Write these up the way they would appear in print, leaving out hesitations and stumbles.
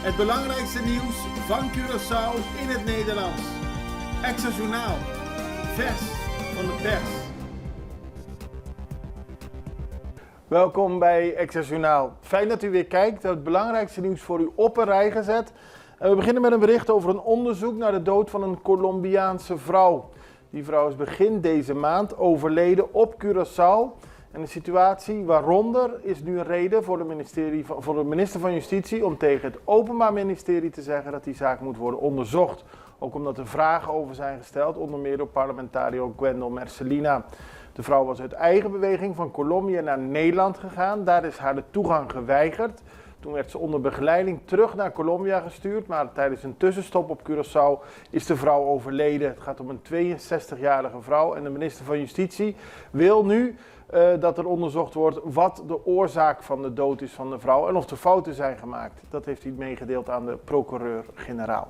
Het belangrijkste nieuws van Curaçao in het Nederlands. Extra Journaal. Vers van de pers. Welkom bij Extra Journaal. Fijn dat u weer kijkt. Het belangrijkste nieuws voor u op een rij gezet. En we beginnen met een bericht over een onderzoek naar de dood van een Colombiaanse vrouw. Die vrouw is begin deze maand overleden op Curaçao. En de situatie waaronder is nu een reden voor de minister van Justitie om tegen het Openbaar Ministerie te zeggen dat die zaak moet worden onderzocht. Ook omdat er vragen over zijn gesteld, onder meer door parlementario Gwendol Mercelina. De vrouw was uit eigen beweging van Colombia naar Nederland gegaan. Daar is haar de toegang geweigerd. Toen werd ze onder begeleiding terug naar Colombia gestuurd, maar tijdens een tussenstop op Curaçao is de vrouw overleden. Het gaat om een 62-jarige vrouw en de minister van Justitie wil nu dat er onderzocht wordt wat de oorzaak van de dood is van de vrouw en of er fouten zijn gemaakt. Dat heeft hij meegedeeld aan de procureur-generaal.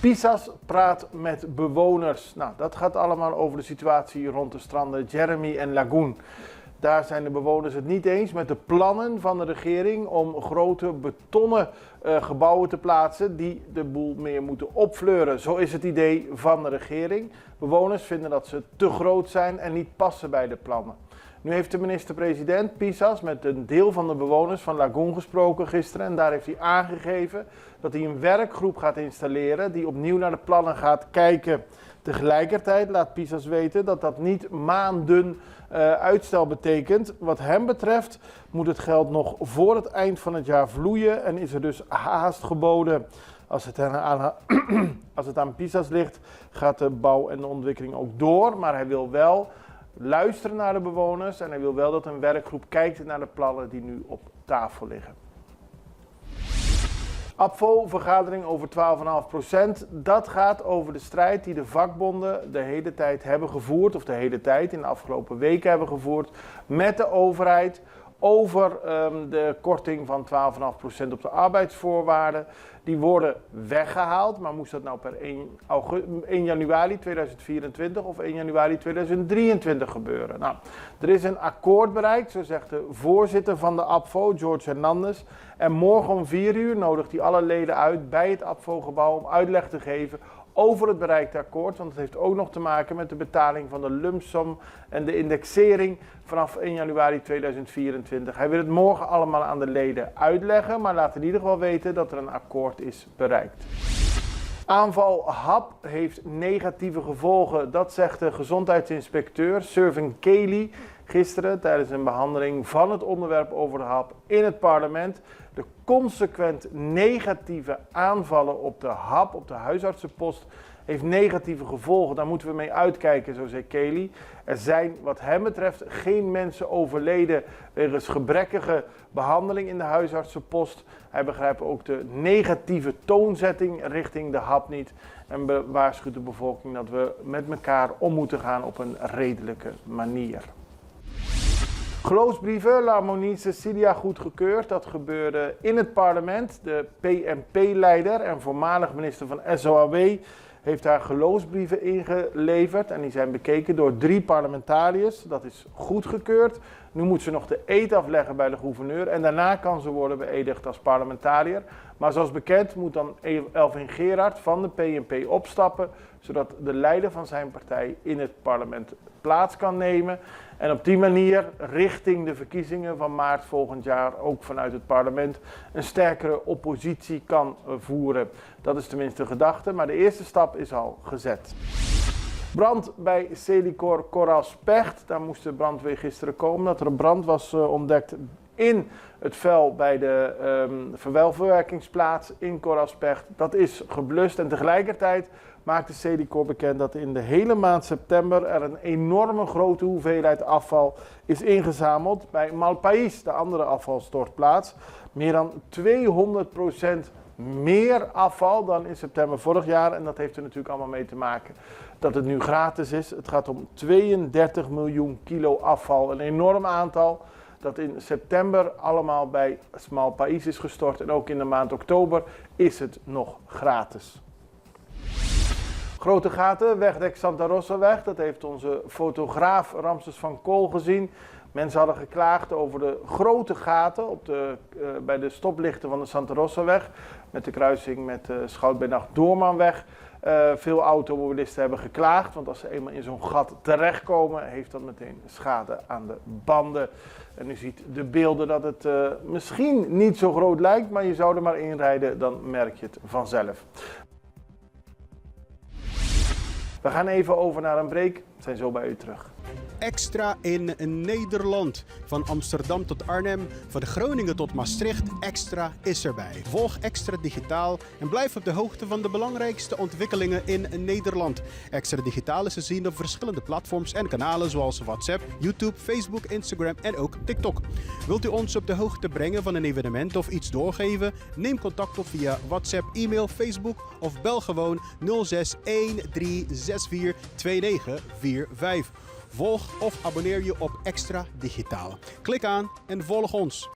Pisas praat met bewoners. Nou, dat gaat allemaal over de situatie rond de stranden Jeremy en Lagoon. Daar zijn de bewoners het niet eens met de plannen van de regering om grote betonnen gebouwen te plaatsen die de boel meer moeten opfleuren. Zo is het idee van de regering. Bewoners vinden dat ze te groot zijn en niet passen bij de plannen. Nu heeft de minister-president Pisas met een deel van de bewoners van Lagoon gesproken gisteren. En daar heeft hij aangegeven dat hij een werkgroep gaat installeren die opnieuw naar de plannen gaat kijken. Tegelijkertijd laat Pisas weten dat dat niet maanden uitstel betekent. Wat hem betreft moet het geld nog voor het eind van het jaar vloeien en is er dus haast geboden. Als het aan Pisas ligt, gaat de bouw en de ontwikkeling ook door. Maar hij wil wel luisteren naar de bewoners en hij wil wel dat een werkgroep kijkt naar de plannen die nu op tafel liggen. APVO-vergadering over 12,5%. Dat gaat over de strijd die de vakbonden de hele tijd hebben gevoerd, of de hele tijd in de afgelopen weken hebben gevoerd, met de overheid over de korting van 12,5% op de arbeidsvoorwaarden. Die worden weggehaald, maar moest dat nou per 1 januari 2024 of 1 januari 2023 gebeuren? Nou, er is een akkoord bereikt, zo zegt de voorzitter van de APVO, George Hernandez. En morgen om 4 uur nodigt hij alle leden uit bij het APVO-gebouw om uitleg te geven over het bereikte akkoord. Want het heeft ook nog te maken met de betaling van de lump sum en de indexering vanaf 1 januari 2024. Hij wil het morgen allemaal aan de leden uitleggen, maar laat in ieder geval weten dat er een akkoord is bereikt. Aanval HAP heeft negatieve gevolgen, dat zegt de gezondheidsinspecteur Sirvin Kelly gisteren tijdens een behandeling van het onderwerp over de HAP in het parlement. De consequent negatieve aanvallen op de HAP, op de huisartsenpost, heeft negatieve gevolgen. Daar moeten we mee uitkijken, zo zei Kelly. Er zijn wat hem betreft geen mensen overleden wegens gebrekkige behandeling in de huisartsenpost. Hij begrijpt ook de negatieve toonzetting richting de HAP niet. En waarschuwt de bevolking dat we met elkaar om moeten gaan op een redelijke manier. Geloofsbrieven, L'Harmonie Cecilia goedgekeurd. Dat gebeurde in het parlement. De PNP-leider en voormalig minister van SOAW heeft haar geloofsbrieven ingeleverd. En die zijn bekeken door 3 parlementariërs. Dat is goedgekeurd. Nu moet ze nog de eed afleggen bij de gouverneur. En daarna kan ze worden beëdigd als parlementariër. Maar zoals bekend moet dan Elvin Gerard van de PNP opstappen, zodat de leider van zijn partij in het parlement plaats kan nemen. En op die manier richting de verkiezingen van maart volgend jaar ook vanuit het parlement een sterkere oppositie kan voeren. Dat is tenminste de gedachte, maar de eerste stap is al gezet. Brand bij Celicor Corralspecht. Daar moest de brandweer gisteren komen dat er een brand was ontdekt in het vuil bij de verwerkingsplaats in Corralspecht. Dat is geblust en tegelijkertijd maakte Celicor bekend dat in de hele maand september er een enorme grote hoeveelheid afval is ingezameld bij Malpais, de andere afvalstortplaats. Meer dan 200% meer afval dan in september vorig jaar. En dat heeft er natuurlijk allemaal mee te maken dat het nu gratis is. Het gaat om 32 miljoen kilo afval, een enorm aantal dat in september allemaal bij Malpais is gestort. En ook in de maand oktober is het nog gratis. Grote gaten, wegdek Santa Rosaweg, dat heeft onze fotograaf Ramses van Kool gezien. Mensen hadden geklaagd over de grote gaten bij de stoplichten van de Santa Rosaweg. Met de kruising met de Schout bij Nacht Doormanweg. Veel automobilisten hebben geklaagd, want als ze eenmaal in zo'n gat terechtkomen, heeft dat meteen schade aan de banden. En u ziet de beelden dat het misschien niet zo groot lijkt, maar je zou er maar inrijden, dan merk je het vanzelf. We gaan even over naar een break, we zijn zo bij u terug. Extra in Nederland. Van Amsterdam tot Arnhem, van Groningen tot Maastricht, Extra is erbij. Volg Extra Digitaal en blijf op de hoogte van de belangrijkste ontwikkelingen in Nederland. Extra Digitaal is te zien op verschillende platforms en kanalen zoals WhatsApp, YouTube, Facebook, Instagram en ook TikTok. Wilt u ons op de hoogte brengen van een evenement of iets doorgeven? Neem contact op via WhatsApp, e-mail, Facebook of bel gewoon 06 1364 2945. Volg of abonneer je op Extra Digitaal. Klik aan en volg ons.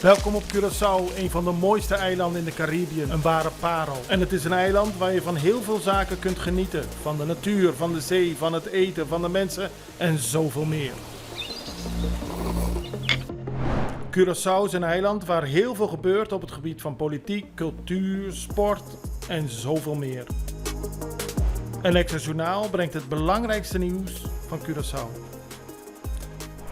Welkom op Curaçao, een van de mooiste eilanden in de Caribië, een ware parel. En het is een eiland waar je van heel veel zaken kunt genieten. Van de natuur, van de zee, van het eten, van de mensen en zoveel meer. Curaçao is een eiland waar heel veel gebeurt op het gebied van politiek, cultuur, sport en zoveel meer. En Extra Journaal brengt het belangrijkste nieuws van Curaçao.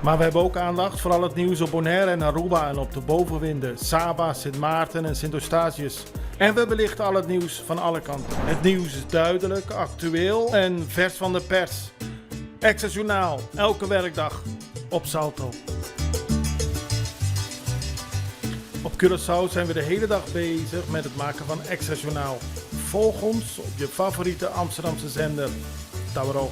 Maar we hebben ook aandacht voor al het nieuws op Bonaire en Aruba en op de bovenwinden, Saba, Sint Maarten en Sint Eustatius. En we belichten al het nieuws van alle kanten. Het nieuws is duidelijk, actueel en vers van de pers. Extra Journaal, elke werkdag op Salto. Op Curaçao zijn we de hele dag bezig met het maken van Extra Journaal. Volg ons op je favoriete Amsterdamse zender, Tauro.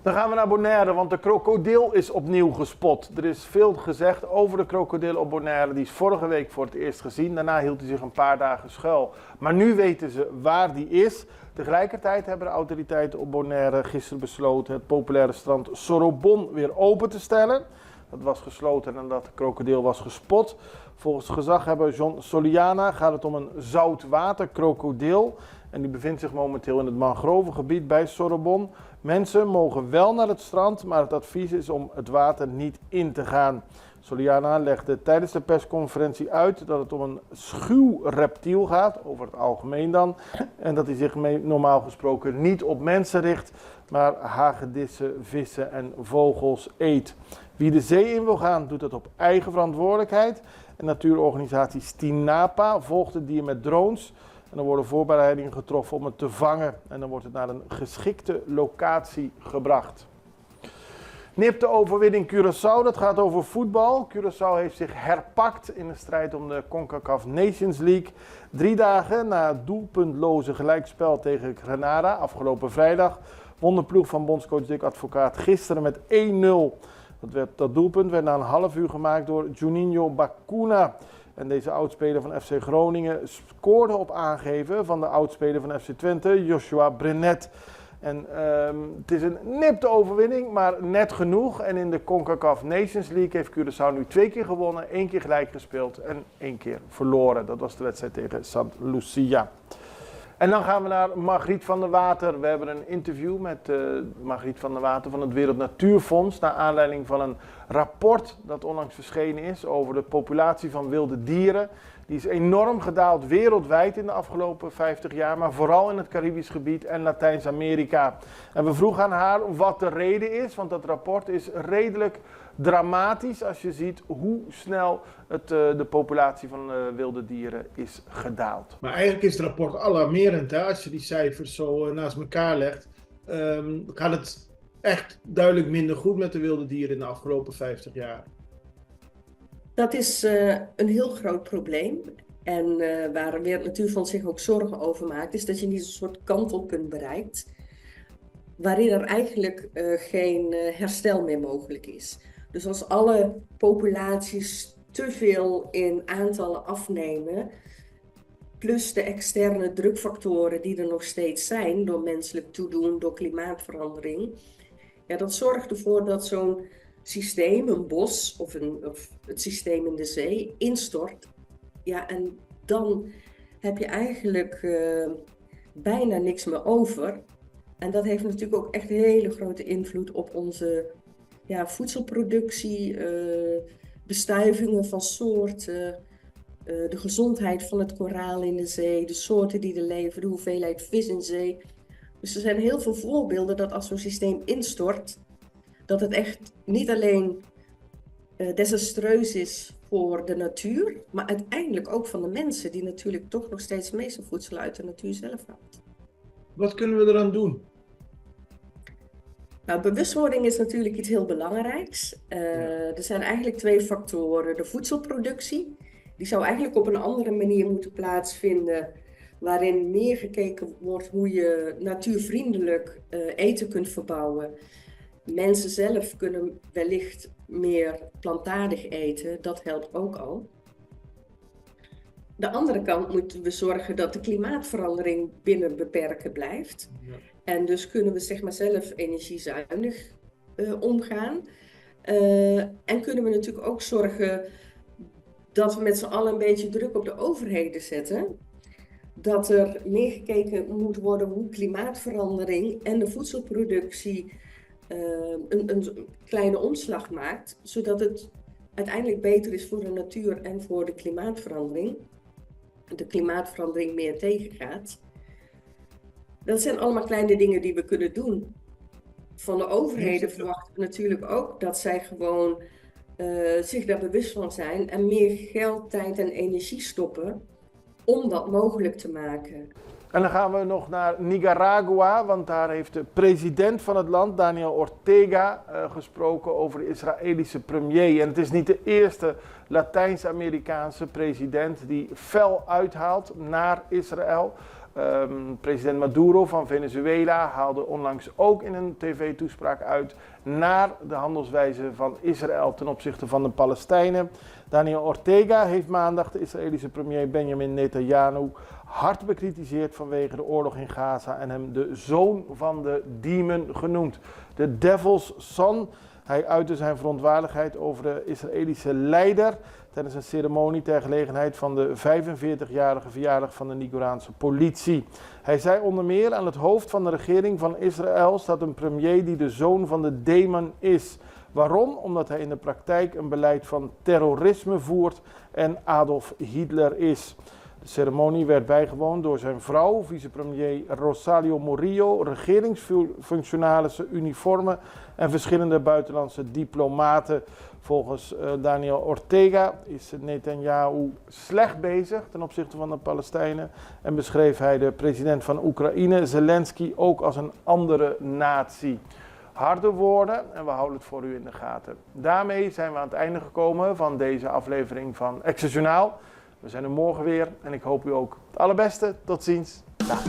Dan gaan we naar Bonaire, want de krokodil is opnieuw gespot. Er is veel gezegd over de krokodil op Bonaire. Die is vorige week voor het eerst gezien. Daarna hield hij zich een paar dagen schuil. Maar nu weten ze waar die is. Tegelijkertijd hebben de autoriteiten op Bonaire gisteren besloten het populaire strand Sorobon weer open te stellen. Dat was gesloten nadat de krokodil was gespot. Volgens gezaghebber John Soliana gaat het om een zoutwaterkrokodil. En die bevindt zich momenteel in het mangrovengebied bij Sorobon. Mensen mogen wel naar het strand, maar het advies is om het water niet in te gaan. Soliana legde tijdens de persconferentie uit dat het om een schuw reptiel gaat, over het algemeen dan. En dat hij zich normaal gesproken niet op mensen richt, maar hagedissen, vissen en vogels eet. Wie de zee in wil gaan, doet het op eigen verantwoordelijkheid. En natuurorganisatie Stinapa volgt het dier met drones. En dan worden voorbereidingen getroffen om het te vangen. En dan wordt het naar een geschikte locatie gebracht. Nipte overwinning Curaçao, dat gaat over voetbal. Curaçao heeft zich herpakt in de strijd om de CONCACAF Nations League. 3 dagen na het doelpuntloze gelijkspel tegen Grenada, afgelopen vrijdag, won de ploeg van bondscoach Dick Advocaat gisteren met 1-0. Dat doelpunt werd na een half uur gemaakt door Juninho Bacuna. En deze oudspeler van FC Groningen scoorde op aangeven van de oudspeler van FC Twente, Joshua Brenet. En het is een nipte overwinning, maar net genoeg. En in de CONCACAF Nations League heeft Curaçao nu 2 keer gewonnen, 1 keer gelijk gespeeld en 1 keer verloren. Dat was de wedstrijd tegen St. Lucia. En dan gaan we naar Margriet van der Water. We hebben een interview met Margriet van der Water van het Wereld Natuurfonds. Naar aanleiding van een rapport dat onlangs verschenen is over de populatie van wilde dieren. Die is enorm gedaald wereldwijd in de afgelopen 50 jaar, maar vooral in het Caribisch gebied en Latijns-Amerika. En we vroegen aan haar wat de reden is, want dat rapport is redelijk dramatisch als je ziet hoe snel de populatie van wilde dieren is gedaald. Maar eigenlijk is het rapport alarmerend. Hè? Als je die cijfers zo naast elkaar legt, gaat het echt duidelijk minder goed met de wilde dieren in de afgelopen 50 jaar. Dat is een heel groot probleem. En waar het Wereld Natuurfonds zich ook zorgen over maakt, is dat je niet een soort kantelpunt bereikt, waarin er eigenlijk geen herstel meer mogelijk is. Dus als alle populaties te veel in aantallen afnemen, plus de externe drukfactoren die er nog steeds zijn, door menselijk toedoen, door klimaatverandering, ja, dat zorgt ervoor dat zo'n systeem, een bos of het systeem in de zee, instort, ja, en dan heb je eigenlijk bijna niks meer over. En dat heeft natuurlijk ook echt hele grote invloed op onze voedselproductie, bestuivingen van soorten, de gezondheid van het koraal in de zee, de soorten die er leven, de hoeveelheid vis in zee. Dus er zijn heel veel voorbeelden dat als zo'n systeem instort, dat het echt niet alleen desastreus is voor de natuur, maar uiteindelijk ook van de mensen, die natuurlijk toch nog steeds het meeste voedsel uit de natuur zelf haalt. Wat kunnen we eraan doen? Nou, bewustwording is natuurlijk iets heel belangrijks. Er zijn eigenlijk 2 factoren. De voedselproductie, die zou eigenlijk op een andere manier moeten plaatsvinden, waarin meer gekeken wordt hoe je natuurvriendelijk eten kunt verbouwen. Mensen zelf kunnen wellicht meer plantaardig eten, dat helpt ook al. De andere kant moeten we zorgen dat de klimaatverandering binnen beperken blijft. Ja. En dus kunnen we zeg maar zelf energiezuinig omgaan. En kunnen we natuurlijk ook zorgen dat we met z'n allen een beetje druk op de overheden zetten. Dat er meer gekeken moet worden hoe klimaatverandering en de voedselproductie een kleine omslag maakt. Zodat het uiteindelijk beter is voor de natuur en voor de klimaatverandering. De klimaatverandering meer tegengaat. Dat zijn allemaal kleine dingen die we kunnen doen. Van de overheden verwachten we natuurlijk ook dat zij gewoon zich daar bewust van zijn en meer geld, tijd en energie stoppen om dat mogelijk te maken. En dan gaan we nog naar Nicaragua, want daar heeft de president van het land, Daniel Ortega, gesproken over de Israëlische premier. En het is niet de eerste Latijns-Amerikaanse president die fel uithaalt naar Israël. President Maduro van Venezuela haalde onlangs ook in een tv-toespraak uit naar de handelswijze van Israël ten opzichte van de Palestijnen. Daniel Ortega heeft maandag de Israëlische premier Benjamin Netanyahu hard bekritiseerd vanwege de oorlog in Gaza en hem de zoon van de demon genoemd. De devil's son. Hij uitte zijn verontwaardigheid over de Israëlische leider tijdens een ceremonie ter gelegenheid van de 45-jarige verjaardag van de Nicaraguaanse politie. Hij zei onder meer: aan het hoofd van de regering van Israël staat een premier die de zoon van de demon is. Waarom? Omdat hij in de praktijk een beleid van terrorisme voert en Adolf Hitler is. De ceremonie werd bijgewoond door zijn vrouw, vicepremier Rosario Murillo, regeringsfunctionarissen, uniformen en verschillende buitenlandse diplomaten. Volgens Daniel Ortega is Netanyahu slecht bezig ten opzichte van de Palestijnen en beschreef hij de president van Oekraïne, Zelensky, ook als een andere natie. Harde woorden en we houden het voor u in de gaten. Daarmee zijn we aan het einde gekomen van deze aflevering van Extra Journaal. We zijn er morgen weer en ik hoop u ook het allerbeste. Tot ziens. Dag.